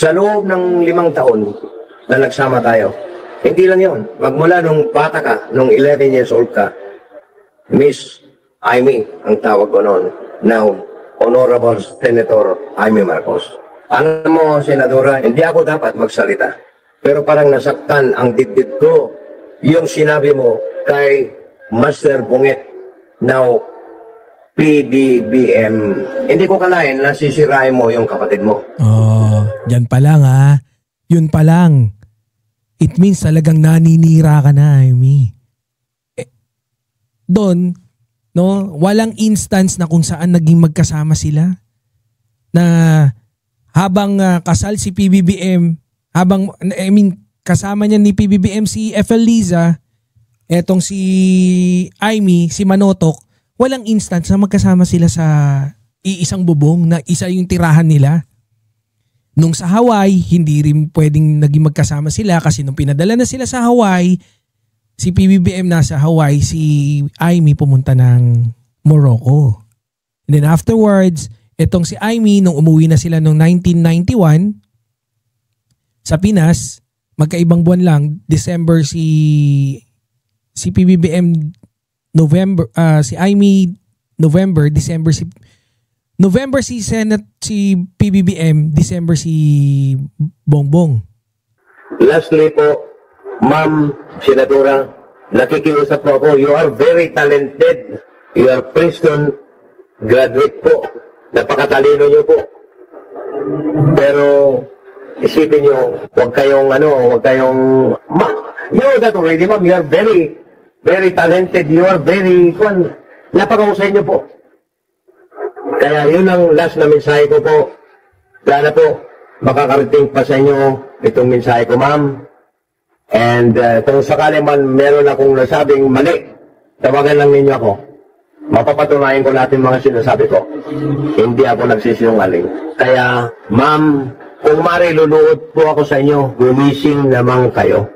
Sa loob ng 5 taon na nagsama tayo, hindi lang yun. Magmula nung bata ka, nung 11 years old ka, Miss Amy, ang tawag ko noon. Now, Honorable Senator Amy Marcos. Alam mo, Senadora, hindi ako dapat magsalita. Pero parang nasaktan ang dibdib ko yung sinabi mo kay Master Bungit, now PBBM. Hindi ko kalain na sisirain mo yung kapatid mo. Oh, yan pa lang ha. Yun pa lang. It means talagang naninira ka na, Amy. Doon, no, walang instance na kung saan naging magkasama sila. Na habang kasal si PBBM, kasama niya ni PBBM si FL Liza, etong si Amy, si Manotok, walang instance na magkasama sila sa iisang bubong na isa yung tirahan nila. Nung sa Hawaii, hindi rin pwedeng naging magkasama sila kasi nung pinadala na sila sa Hawaii, si PBBM nasa Hawaii, si Amy pumunta ng Morocco. And then afterwards, etong si Amy, nung umuwi na sila noong 1991 sa Pinas, magkaibang buwan lang, December si PBBM, November, si Amy November, November si Senate, si PBBM, December si Bongbong. Lastly po, Ma'am Senadora, nakikiusap po ako, you are very talented. You are Princeton graduate po. Napakatalino niyo po. Pero isipin niyo, huwag kayong you know that already, ma'am, you are very, very talented. You are very, napakahusay niyo po. Kaya yun ang last na mensahe ko po. Sana po, makakarating pa sa inyo itong mensahe ko, ma'am. And kung sakali man meron akong nasabing mali, tawagan lang ninyo ako. Mapapatunayan ko natin mga sinasabi ko. Hindi ako nagsisinungaling. Kaya, ma'am, kung mariluluod po ako sa inyo, gumising naman kayo.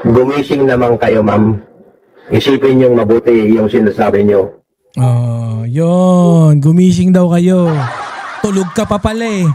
Gumising naman kayo, ma'am. Isipin niyong mabuti yung sinasabi niyo. Oh, yun. Gumising daw kayo. Tulog ka pa pala eh.